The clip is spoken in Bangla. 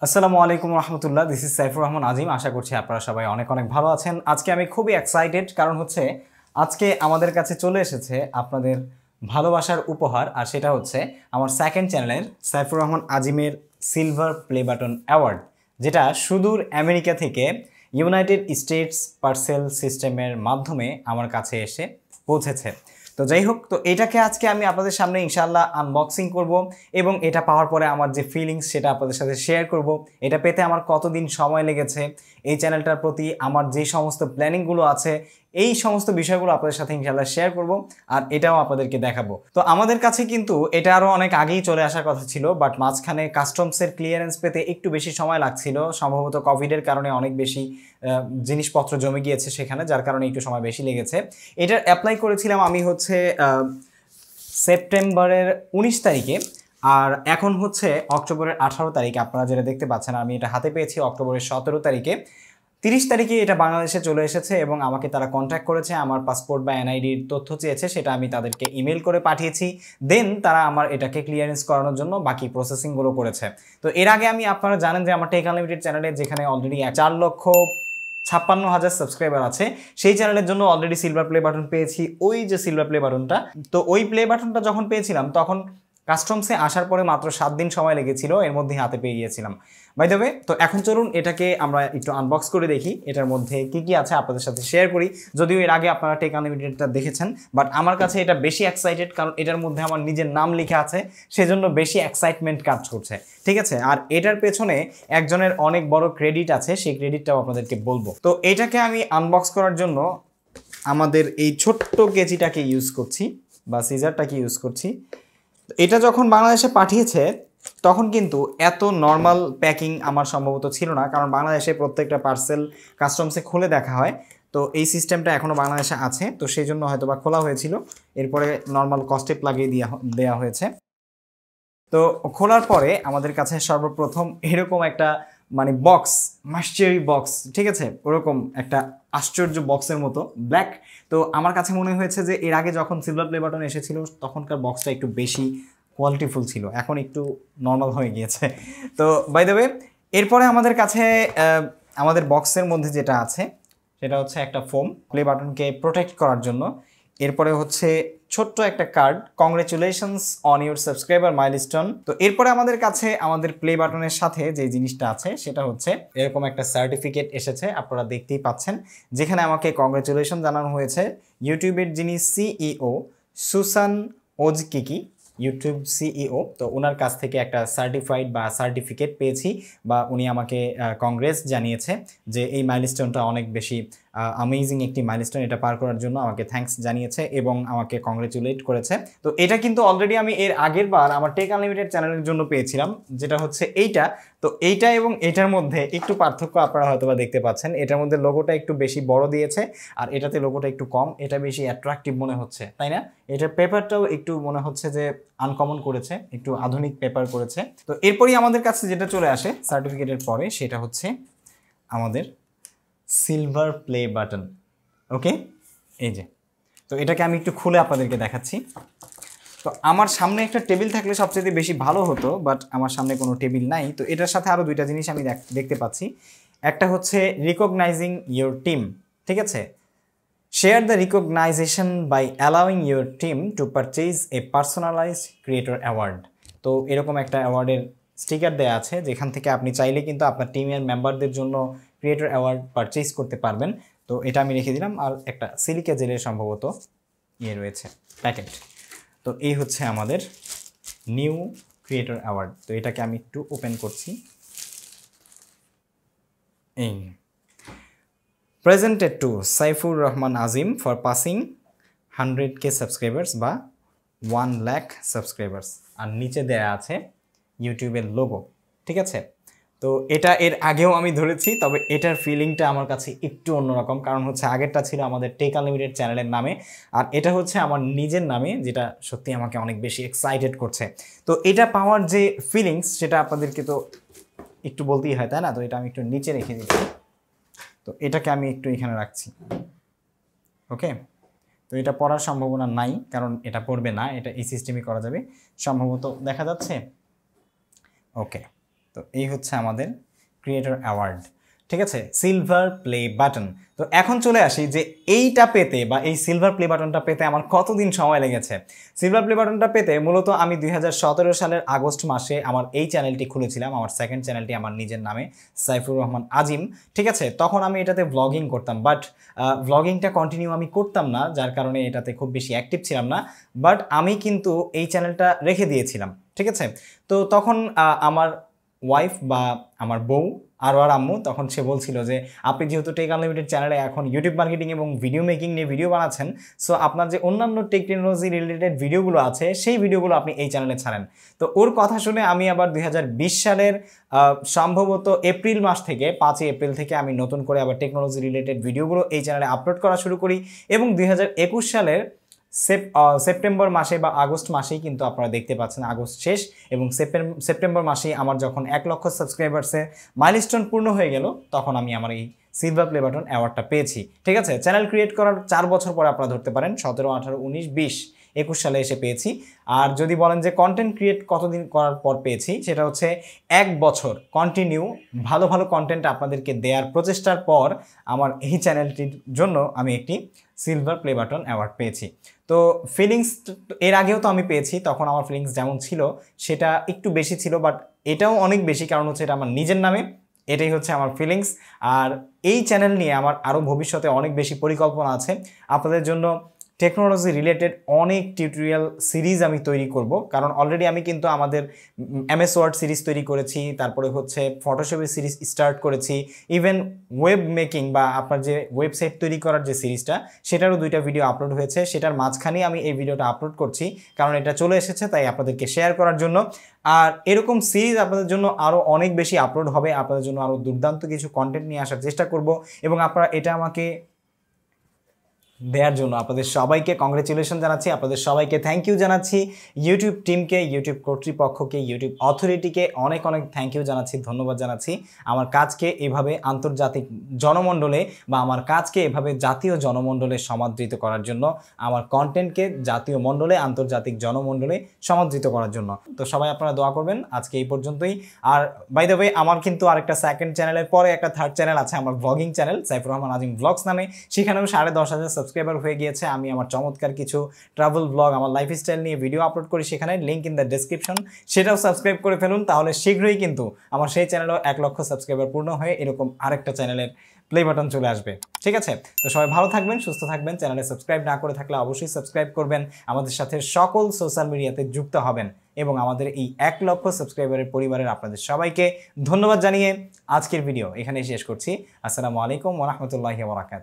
আসসালামু আলাইকুম রহমতুল্লাহ। দিস ইজ সাইফুর রহমান আজিম। আশা করছি আপনারা সবাই অনেক অনেক ভালো আছেন। আজকে আমি খুবই এক্সাইটেড, কারণ হচ্ছে আজকে আমাদের কাছে চলে এসেছে আপনাদের ভালোবাসার উপহার, আর সেটা হচ্ছে আমার সেকেন্ড চ্যানেলের সাইফুর রহমান আজিমের সিলভার প্লে বাটন অ্যাওয়ার্ড, যেটা সুদূর আমেরিকা থেকে ইউনাইটেড স্টেটস পার্সেল সিস্টেমের মাধ্যমে আমার কাছে এসে পৌঁছেছে। তো যাই হোক, তো এটাকে আজকে আমি আপনাদের সামনে ইনশাআল্লাহ আনবক্সিং করব এবং এটা পাওয়ার পরে আমার যে ফিলিংস সেটা আপনাদের সাথে শেয়ার করব। এটা পেতে আমার কতদিন সময় লেগেছে, এই চ্যানেলটার প্রতি আমার যে সমস্ত প্ল্যানিংগুলো আছে, এই সমস্ত বিষয়গুলো আপনাদের সাথে ইনশাআল্লাহ শেয়ার করব, আর এটাও আপনাদেরকে দেখাবো। তো আমাদের কাছে কিন্তু এটা আরও অনেক আগেই চলে আসার কথা ছিল, বাট মাঝখানে কাস্টমসের ক্লিয়ারেন্স পেতে একটু বেশি সময় লাগছিল। সম্ভবত কোভিডের কারণে অনেক বেশি জিনিসপত্র জমে গিয়েছে সেখানে, যার কারণে একটু সময় বেশি লেগেছে। এটার অ্যাপ্লাই করেছিলাম আমি হচ্ছে সেপ্টেম্বরের 19 তারিখে, আর এখন হচ্ছে অক্টোবরের 18 তারিখে। আপনারা যেটা দেখতে পাচ্ছেন, আমি এটা হাতে পেয়েছি অক্টোবরের 17 তারিখে। 30 তারিখে এটা বাংলাদেশে চলে এসেছে এবং আমাকে তারা কন্ট্যাক্ট করেছে, আমার পাসপোর্ট বা এনআইডির তথ্য চেয়েছে, সেটা আমি তাদেরকে ইমেল করে পাঠিয়েছি। দেন তারা আমার এটাকে ক্লিয়ারেন্স করানোর জন্য বাকি প্রসেসিংগুলো করেছে। তো এর আগে আপনারা জানেন যে আমার টেক আনলিমিটেড চ্যানেলে, যেখানে অলরেডি 4,56,000 সাবস্ক্রাইবার আছে, সেই চ্যানেলের জন্য অলরেডি সিলভার প্লে বাটন পেয়েছি। ওই যে সিলভার প্লে বাটনটা, তো ওই প্লে বাটনটা যখন পেয়েছিলাম তখন কাস্টমসে আসার পরে মাত্র 7 দিন সময় লেগেছিল, এর মধ্যে হাতে পেয়ে গিয়েছিলাম। বাই দ্য ওয়ে, তো এখন চলুন এটাকে আমরা একটু আনবক্স করে দেখি, এটার মধ্যে কি কি আছে আপনাদের সাথে শেয়ার করি। যদিও এর আগে আপনারা টেক আনলিমিটেডটা দেখেছেন, বাট আমার কাছে এটা বেশি এক্সাইটেড, কারণ এটার মধ্যে আমার নিজের নাম লেখা আছে, সেজন্য বেশি এক্সাইটমেন্ট কাজ করছে। ঠিক আছে, আর এটার পেছনে একজনের অনেক বড় ক্রেডিট আছে, সেই ক্রেডিটটাও আপনাদেরকে বলবো। তো এটাকে আমি আনবক্স করার জন্য আমাদের এই ছোট্ট কেজিটাকে ইউজ করছি, বা সিজারটাকে ইউজ করছি। এটা যখন বাংলাদেশে পাঠিয়েছে তখন কিন্তু এত নর্মাল প্যাকিং আমার সম্ভবত ছিল না, কারণ বাংলাদেশে প্রত্যেকটা পার্সেল কাস্টমসে খুলে দেখা হয়। তো এই সিস্টেমটা এখনও বাংলাদেশে আছে, তো সেই জন্য হয়তো বা খোলা হয়েছিল, এরপরে নর্মাল কস্টেপ লাগিয়ে দেওয়া হয়েছে। তো খোলার পরে আমাদের কাছে সর্বপ্রথম এরকম একটা বক্স, মাস্টারি বক্স, ঠিক আছে, ওরকম একটা আশ্চর্য বক্সের মতো ব্ল্যাক। তো আমার কাছে মনে হয়েছে যে এর আগে যখন সিলভার প্লে বাটন এসেছিল তখনকার বক্সটা একটু বেশি কোয়ালিটিফুল ছিল, এখন একটু নর্মাল হয়ে গিয়েছে। তো বাই দ্য ওয়ে, এরপরে আমাদের কাছে আমাদের বক্সের মধ্যে যেটা আছে সেটা হচ্ছে একটা ফোম, প্লে বাটনকে প্রোটেক্ট করার জন্য। এরপরে হচ্ছে ছোট্ট একটা card, congratulations on your subscriber milestone. তো এরপরে আমাদের কাছে আমাদের প্লে বাটনের সাথে যে জিনিসটা আছে সেটা হচ্ছে এরকম একটা সার্টিফিকেট এসেছে, আপনারা দেখতেই পাচ্ছেন, যেখানে আমাকে কংগ্রেচুলেশন জানানো হয়েছে ইউটিউবের যিনি সিইও সুসান ওজকিকি, ইউটিউব সিইও। তো ওনার কাছ থেকে একটা সার্টিফাইড বা সার্টিফিকেট পেয়েছি, বা উনি আমাকে কংগ্রেস জানিয়েছে যে এই মাইলস্টোনটা অনেক বেশি অ্যামেজিং একটি মাইলস্টোন, এটা পার করার জন্য আমাকে থ্যাঙ্কস জানিয়েছে এবং আমাকে কংগ্রেচুলেট করেছে। তো এটা কিন্তু অলরেডি আমি এর আগের বার আমার টেক আনলিমিটেড চ্যানেলের জন্য পেয়েছিলাম, যেটা হচ্ছে এইটা। তো এইটা এবং এটার মধ্যে একটু পার্থক্য আপনারা হয়তো বা দেখতে পাচ্ছেন, এটার মধ্যে লোগোটা একটু বেশি বড় দিয়েছে, আর এটাতে লোগোটা একটু কম। এটা বেশি অ্যাট্রাকটিভ মনে হচ্ছে, তাই না? এটার পেপারটাও একটু মনে হচ্ছে যে আনকমন করেছে, একটু আধুনিক পেপার করেছে। তো এরপরই আমাদের কাছে যেটা চলে আসে সার্টিফিকেটের পরে, সেটা হচ্ছে আমাদের সিলভার প্লে বাটন। ওকে, এই যে, তো এটাকে আমি একটু খুলে আপনাদেরকে দেখাচ্ছি। তো আমার সামনে একটা টেবিল থাকলে সবচেয়ে বেশি ভালো হতো, বাট আমার সামনে কোনো টেবিল নাই। তো এটার সাথে আরও দুইটা জিনিস আমি দেখতে পাচ্ছি। একটা হচ্ছে রিকগনাইজিং ইউর টিম, ঠিক আছে, share the recognition by allowing your team to purchase a personalized creator award. তো এরকম একটা অ্যাওয়ার্ডের স্টিকার দেওয়া আছে, যেখান থেকে আপনি চাইলে কিন্তু আপনার টিমের মেম্বারদের জন্য ক্রিয়েটর অ্যাওয়ার্ড পারচেজ করতে পারবেন। তো এটা আমি রেখে দিলাম, আর একটা সিলিকা জেলের সম্ভবত রয়েছে প্যাকেট। তো এই হচ্ছে আমাদের নিউ ক্রিয়েটর অ্যাওয়ার্ড। তো এটাকে আমি একটু ওপেন করছি। এই presented to Saifur Rahman Azim for passing 100K subscribers বা 1 লাখ সাবস্ক্রাইবার্স, আর নিচে দেয়া আছে ইউটিউবের লোগো, ঠিক আছে। তো এটা এর আগেও আমি ধরেছি, তবে এটার ফিলিংটা আমার কাছে একটু অন্যরকম, কারণ হচ্ছে আগেরটা ছিল আমাদের টেক আনলিমিটেড চ্যানেলের নামে, আর এটা হচ্ছে আমার নিজের নামে, যেটা সত্যি আমাকে অনেক বেশি এক্সাইটেড করছে। তো এটা পাওয়ার যে ফিলিংস সেটা আপনাদেরকে তো একটু বলতেই হয়, তাই না? তো এটা আমি একটু নিচে রেখে দিচ্ছি। তো এটাকে আমি একটু এখানে রাখছি। ওকে, তো এটা পড়ার সম্ভাবনা নাই, কারণ এটা পড়বে না, এটা এই সিস্টেমই করা যাবে সম্ভবত। দেখা যাচ্ছে? ওকে, তো এই হচ্ছে আমাদের ক্রিয়েটর অ্যাওয়ার্ড, ঠিক আছে, সিলভার প্লে বাটন। তো এখন চলে আসি যে এইটা পেতে বা এই সিলভার প্লে বাটনটা পেতে আমার কতদিন সময় লেগেছে। সিলভার প্লে বাটনটা পেতে মূলত আমি 2017 সালের আগস্ট মাসে আমার এই চ্যানেলটি খুলেছিলাম, আমার সেকেন্ড চ্যানেলটি আমার নিজের নামে, সাইফুর রহমান আজিম, ঠিক আছে। তখন আমি এটাতে ব্লগিং করতাম, বাট ব্লগিংটা কন্টিনিউ আমি করতাম না, যার কারণে এটাতে খুব বেশি অ্যাক্টিভ ছিলাম না। বাট আমি কিন্তু এই চ্যানেলটা রেখে দিয়েছিলাম, ঠিক আছে। তো তখন আমার ওয়াইফ বা আমার বউ আর আম্মু তখন সে বলছিল যে আপনি যেহেতু টেক আনলিমিটেড চ্যানেলে এখন ইউটিউব মার্কেটিং এবং ভিডিও মেকিং নিয়ে ভিডিও বানাচ্ছেন, সো আপনার যে অন্যান্য টেকনোলজি রিলেটেড ভিডিওগুলো আছে সেই ভিডিওগুলো আপনি এই চ্যানেলে ছাড়েন। তো ওর কথা শুনে আমি আবার 2020 সালের সম্ভবত এপ্রিল মাস থেকে 5 এপ্রিল থেকে আমি নতুন করে আবার টেকনোলজি রিলেটেড ভিডিওগুলো এই চ্যানেলে আপলোড করা শুরু করি এবং 2021 সালের সেপ্টেম্বর মাসে বা আগস্ট মাসেই কিন্তু আপনারা দেখতে পাচ্ছেন, আগস্ট শেষ এবং সেপ্টেম্বর মাসেই আমার যখন 1 লক্ষ সাবস্ক্রাইবার্সে মাইলস্টোন পূর্ণ হয়ে গেল, তখন আমি আমার এই সিলভার প্লে বাটন অ্যাওয়ার্ডটা পেয়েছি, ঠিক আছে। চ্যানেল ক্রিয়েট করার 4 বছর পরে আপনারা ধরতে পারেন, 17, 18, 19, 20, 21 সালে এসে পেয়েছি। আর যদি বলেন যে কন্টেন্ট ক্রিয়েট কতদিন করার পর পেয়েছি, সেটা হচ্ছে 1 বছর কন্টিনিউ ভালো ভালো কন্টেন্ট আপনাদেরকে দেওয়ার প্রচেষ্টার পর আমার এই চ্যানেলটির জন্য আমি একটি সিলভার প্লে বাটন অ্যাওয়ার্ড পেয়েছি। তো ফিলিংস এর আগেও তো আমি পেয়েছি, তখন আমার ফিলিংস যেমন ছিল সেটা একটু বেশি ছিল, বাট এটাও অনেক বেশি, কারণ হচ্ছে এটা আমার নিজের নামে, এটাই হচ্ছে আমার ফিলিংস। আর এই চ্যানেল নিয়ে আমার আরও ভবিষ্যতে অনেক বেশি পরিকল্পনা আছে। আপনাদের জন্য টেকনোলজি রিলেটেড অনেক টিউটোরিয়াল সিরিজ আমি তৈরি করব, কারণ অলরেডি আমি কিন্তু আমাদের MS ওয়ার্ড সিরিজ তৈরি করেছি, তারপরে হচ্ছে ফটোশপের সিরিজ স্টার্ট করেছি, ইভেন ওয়েব মেকিং বা আপনার যে ওয়েবসাইট তৈরি করার যে সিরিজটা, সেটারও 2টা ভিডিও আপলোড হয়েছে। সেটার মাঝখানেই আমি এই ভিডিওটা আপলোড করছি, কারণ এটা চলে এসেছে, তাই আপনাদেরকে শেয়ার করার জন্য। আর এরকম সিরিজ আপনাদের জন্য আরও অনেক বেশি আপলোড হবে, আপনাদের জন্য আরও দুর্দান্ত কিছু কন্টেন্ট নিয়ে আসার চেষ্টা করব এবং আপনারা এটা আমাকে দেওয়ার জন্য আপনাদের সবাইকে কংগ্রেচুলেশন জানাচ্ছি, আপনাদের সবাইকে থ্যাংক ইউ জানাচ্ছি, ইউটিউব টিমকে, ইউটিউব কর্তৃপক্ষকে, ইউটিউব অথরিটিকে অনেক অনেক থ্যাংক ইউ জানাচ্ছি, ধন্যবাদ জানাচ্ছি। আমার কাজকে এভাবে আন্তর্জাতিক জনমণ্ডলে বা আমার কাজকে এভাবে জাতীয় জনমণ্ডলে সমাদৃত করার জন্য, আমার কন্টেন্টকে জাতীয় মণ্ডলে, আন্তর্জাতিক জনমণ্ডলে সমাদৃত করার জন্য। তো সবাই আপনারা দোয়া করবেন। আজকে এই পর্যন্তই। আর বাই দ্য ওয়ে, আমার কিন্তু আরেকটা সেকেন্ড চ্যানেলের পরে একটা থার্ড চ্যানেল আছে, আমার ব্লগিং চ্যানেল সাইফুর রহমান আজিম ব্লগস নামে, সেখানেও 10,500 সাবস্ক্রাইবার হয়ে গিয়েছে। আমি আমার চমৎকার কিছু ট্রাভেল ব্লগ, আমার লাইফস্টাইল নিয়ে ভিডিও আপলোড করি সেখানে, লিঙ্ক ইন দ্য ডেসক্রিপশন, সেটাও সাবস্ক্রাইব করে ফেলুন, তাহলে শীঘ্রই কিন্তু আমার সেই চ্যানেলও 1 লক্ষ সাবস্ক্রাইবার পূর্ণ হয়ে এরকম আরেকটা চ্যানেলের প্লে বাটন চলে আসবে, ঠিক আছে। তো সবাই ভালো থাকবেন, সুস্থ থাকবেন। চ্যানেলে সাবস্ক্রাইব না করে থাকলে অবশ্যই সাবস্ক্রাইব করবেন, আমাদের সাথে সকল সোশ্যাল মিডিয়াতে যুক্ত হবেন এবং আমাদের এই 1 লক্ষ সাবস্ক্রাইবারের পরিবারের আপনাদের সবাইকে ধন্যবাদ জানিয়ে আজকের ভিডিও এখানেই শেষ করছি। আসসালামু আলাইকুম ওয়া রাহমাতুল্লাহি ওয়া বারাকাতুহু।